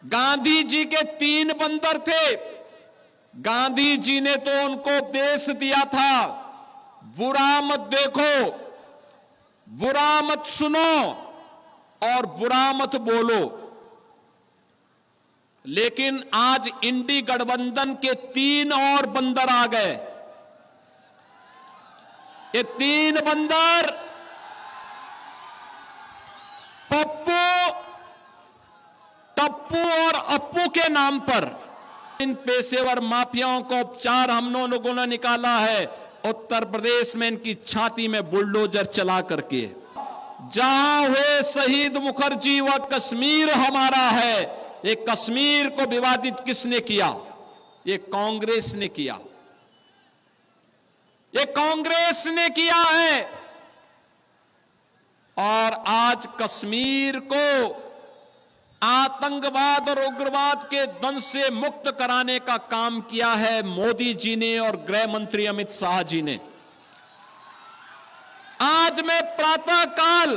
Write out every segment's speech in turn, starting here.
गांधी जी के 3 बंदर थे। गांधी जी ने तो उनको उपदेश दिया था, बुरा मत देखो, बुरा मत सुनो और बुरा मत बोलो। लेकिन आज इंडी गठबंधन के 3 और बंदर आ गए। ये 3 बंदर पप्पू, टप्पू और अप्पू के नाम पर इन पेशेवर माफियाओं को उपचार हम लोगों ने निकाला है। उत्तर प्रदेश में इनकी छाती में बुलडोजर चला करके, जहां हुए शहीद मुखर्जी वह कश्मीर हमारा है। ये कश्मीर को विवादित किसने किया? ये कांग्रेस ने किया। ये कांग्रेस ने किया है। और आज कश्मीर को आतंकवाद और उग्रवाद के दंश से मुक्त कराने का काम किया है मोदी जी ने और गृह मंत्री अमित शाह जी ने। आज मैं प्रातःकाल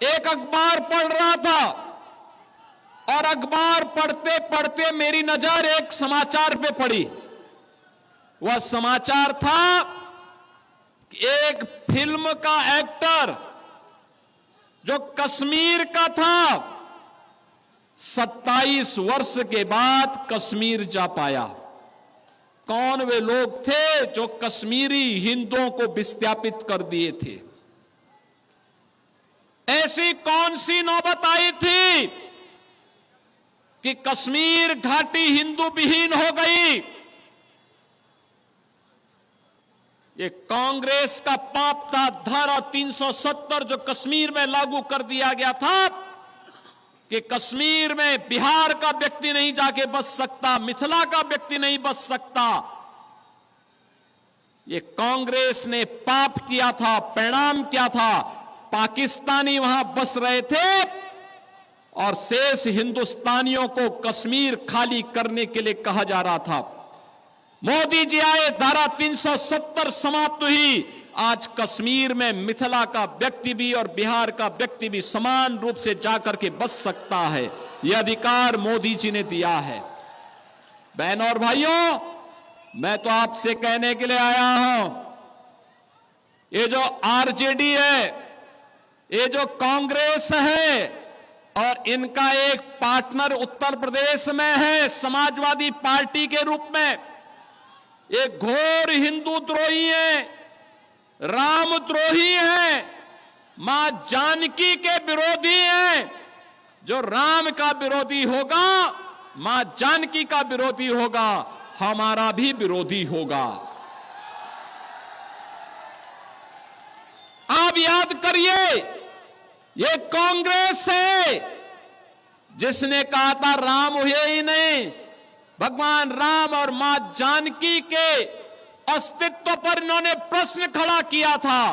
एक अखबार पढ़ रहा था और अखबार पढ़ते पढ़ते मेरी नजर एक समाचार पे पड़ी। वह समाचार था कि एक फिल्म का एक्टर जो कश्मीर का था, 27 वर्ष के बाद कश्मीर जा पाया। कौन वे लोग थे जो कश्मीरी हिंदुओं को विस्थापित कर दिए थे? ऐसी कौन सी नौबत आई थी कि कश्मीर घाटी हिंदू विहीन हो गई? ये कांग्रेस का पाप था। धारा 370 जो कश्मीर में लागू कर दिया गया था कि कश्मीर में बिहार का व्यक्ति नहीं जाके बस सकता, मिथिला का व्यक्ति नहीं बस सकता। ये कांग्रेस ने पाप किया था। परिणाम क्या था? पाकिस्तानी वहां बस रहे थे और शेष हिंदुस्तानियों को कश्मीर खाली करने के लिए कहा जा रहा था। मोदी जी आए, धारा 370 समाप्त हुई। आज कश्मीर में मिथिला का व्यक्ति भी और बिहार का व्यक्ति भी समान रूप से जाकर के बस सकता है। यह अधिकार मोदी जी ने दिया है। बहनों और भाइयों, मैं तो आपसे कहने के लिए आया हूं, ये जो आरजेडी है, ये जो कांग्रेस है और इनका एक पार्टनर उत्तर प्रदेश में है समाजवादी पार्टी के रूप में, ये घोर हिंदू द्रोही है, रामद्रोही हैं, मां जानकी के विरोधी हैं। जो राम का विरोधी होगा, मां जानकी का विरोधी होगा, हमारा भी विरोधी होगा। आप याद करिए, ये कांग्रेस है जिसने कहा था राम हुए ही नहीं। भगवान राम और मां जानकी के अस्तित्व पर इन्होंने प्रश्न खड़ा किया था।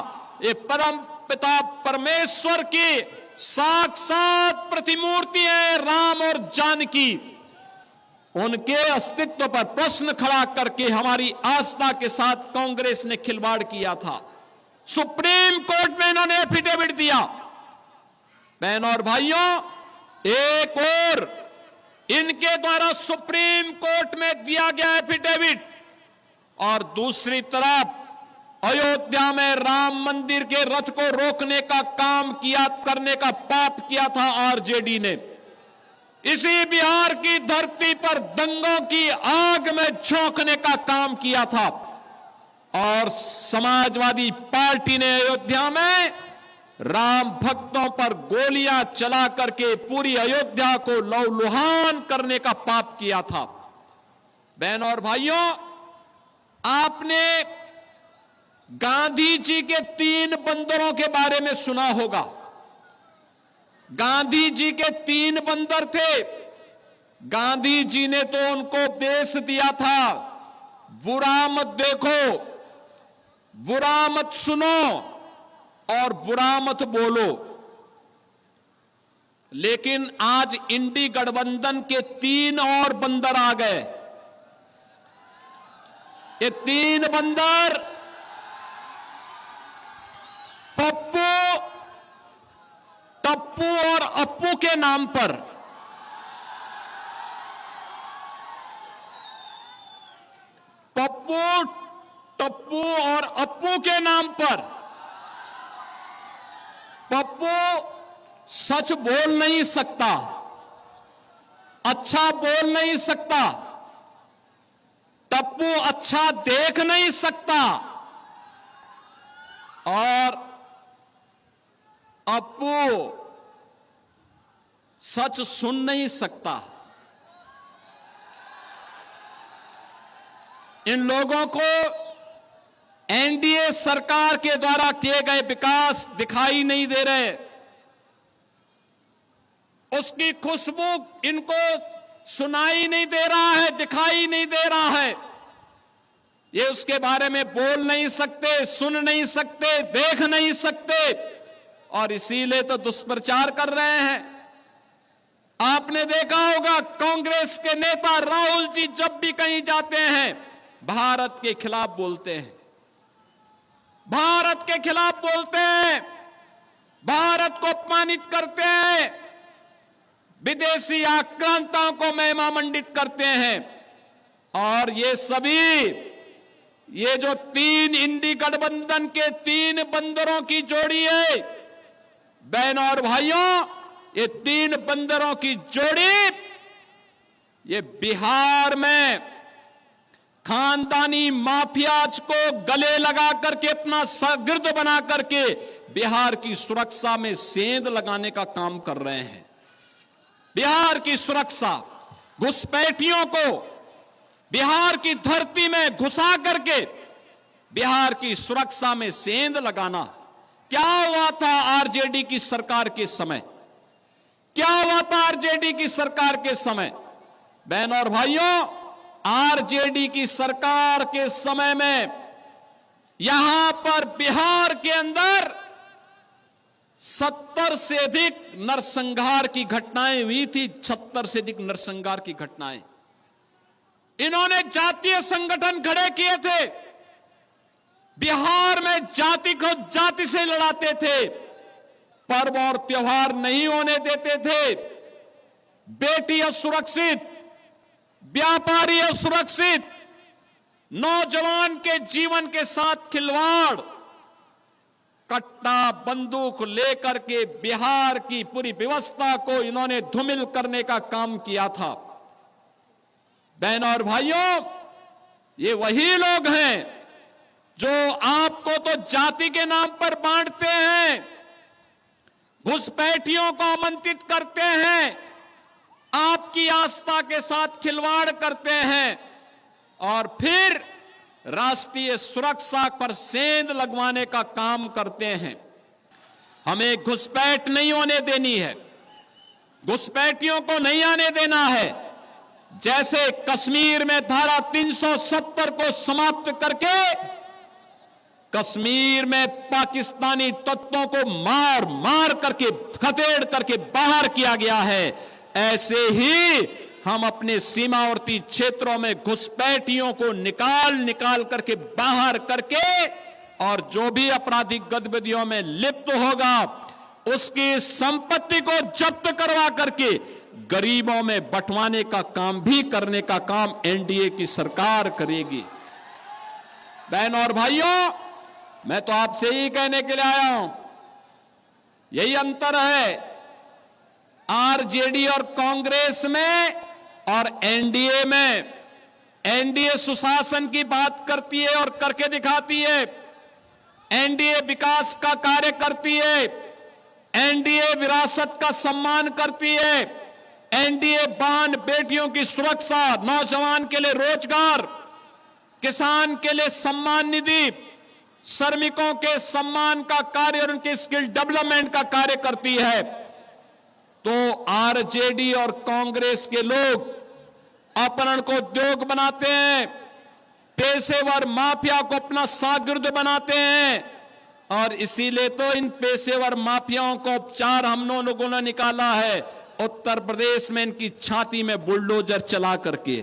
ये परम पिता परमेश्वर की साक्षात प्रतिमूर्ति है राम और जानकी। उनके अस्तित्व पर प्रश्न खड़ा करके हमारी आस्था के साथ कांग्रेस ने खिलवाड़ किया था। सुप्रीम कोर्ट में इन्होंने एफिडेविट दिया। बहनों और भाइयों, एक और इनके द्वारा सुप्रीम कोर्ट में दिया गया एफिडेविट और दूसरी तरफ अयोध्या में राम मंदिर के रथ को रोकने का काम किया, करने का पाप किया था आरजेडी ने। इसी बिहार की धरती पर दंगों की आग में झोंकने का काम किया था और समाजवादी पार्टी ने अयोध्या में राम भक्तों पर गोलियां चला करके पूरी अयोध्या को लहूलुहान करने का पाप किया था। बहनों और भाइयों, आपने गांधी जी के 3 बंदरों के बारे में सुना होगा। गांधी जी के 3 बंदर थे। गांधी जी ने तो उनको उपदेश दिया था, बुरा मत देखो, बुरा मत सुनो और बुरा मत बोलो। लेकिन आज इंडी गठबंधन के 3 और बंदर आ गए। ये 3 बंदर पप्पू, टप्पू और अप्पू के नाम पर पप्पू, टप्पू और अप्पू के नाम पर पप्पू सच बोल नहीं सकता, अच्छा बोल नहीं सकता, टप्पू अच्छा देख नहीं सकता और अप्पू सच सुन नहीं सकता। इन लोगों को एनडीए सरकार के द्वारा किए गए विकास दिखाई नहीं दे रहे, उसकी खुशबू इनको सुनाई नहीं दे रहा है, दिखाई नहीं दे रहा है। ये उसके बारे में बोल नहीं सकते, सुन नहीं सकते, देख नहीं सकते और इसीलिए तो दुष्प्रचार कर रहे हैं। आपने देखा होगा कांग्रेस के नेता राहुल जी जब भी कहीं जाते हैं भारत के खिलाफ बोलते हैं, भारत के खिलाफ बोलते हैं, भारत को अपमानित करते हैं, विदेशी आक्रांताओं को महिमा मंडित करते हैं। और ये सभी, ये जो तीन इंडी गठबंधन के तीन बंदरों की जोड़ी है, बहनों और भाइयों, ये तीन बंदरों की जोड़ी ये बिहार में खानदानी माफियाज को गले लगा करके अपना शागिर्द बना करके बिहार की सुरक्षा में सेंध लगाने का काम कर रहे हैं। बिहार की सुरक्षा, घुसपैठियों को बिहार की धरती में घुसा करके बिहार की सुरक्षा में सेंध लगाना। क्या हुआ था आरजेडी की सरकार के समय, क्या हुआ था आरजेडी की सरकार के समय? बहनों और भाइयों, आरजेडी की सरकार के समय में यहां पर बिहार के अंदर 70 से अधिक नरसंहार की घटनाएं हुई थी, 76 से अधिक नरसंहार की घटनाएं। इन्होंने जातीय संगठन खड़े किए थे, बिहार में जाति को जाति से लड़ाते थे, पर्व और त्योहार नहीं होने देते थे, बेटी असुरक्षित, व्यापारी असुरक्षित, नौजवान के जीवन के साथ खिलवाड़, कट्टा बंदूक लेकर के बिहार की पूरी व्यवस्था को इन्होंने धूमिल करने का काम किया था। बहनों और भाइयों, ये वही लोग हैं जो आपको तो जाति के नाम पर बांटते हैं, घुसपैठियों को आमंत्रित करते हैं, आपकी आस्था के साथ खिलवाड़ करते हैं और फिर राष्ट्रीय सुरक्षा पर सेंध लगवाने का काम करते हैं। हमें घुसपैठ नहीं होने देनी है, घुसपैठियों को नहीं आने देना है। जैसे कश्मीर में धारा 370 को समाप्त करके कश्मीर में पाकिस्तानी तत्वों को मार मार करके खदेड़ करके बाहर किया गया है, ऐसे ही हम अपने सीमावर्ती क्षेत्रों में घुसपैठियों को निकाल निकाल करके बाहर करके और जो भी आपराधिक गतिविधियों में लिप्त होगा उसकी संपत्ति को जब्त करवा करके गरीबों में बंटवाने का काम भी करने का काम एनडीए की सरकार करेगी। बहनों और भाइयों, मैं तो आपसे ही कहने के लिए आया हूं, यही अंतर है आरजेडी और कांग्रेस में और एनडीए में। एनडीए सुशासन की बात करती है और करके दिखाती है, एनडीए विकास का कार्य करती है, एनडीए विरासत का सम्मान करती है, एनडीए बहन बेटियों की सुरक्षा, नौजवान के लिए रोजगार, किसान के लिए सम्मान निधि, श्रमिकों के सम्मान का कार्य और उनके स्किल डेवलपमेंट का कार्य करती है। तो आरजेडी और कांग्रेस के लोग अपहरण को उद्योग बनाते हैं, पेशेवर माफिया को अपना शागिर्द बनाते हैं और इसीलिए तो इन पेशेवर माफियाओं को उपचार हम लोगों ने निकाला है उत्तर प्रदेश में इनकी छाती में बुलडोजर चला करके।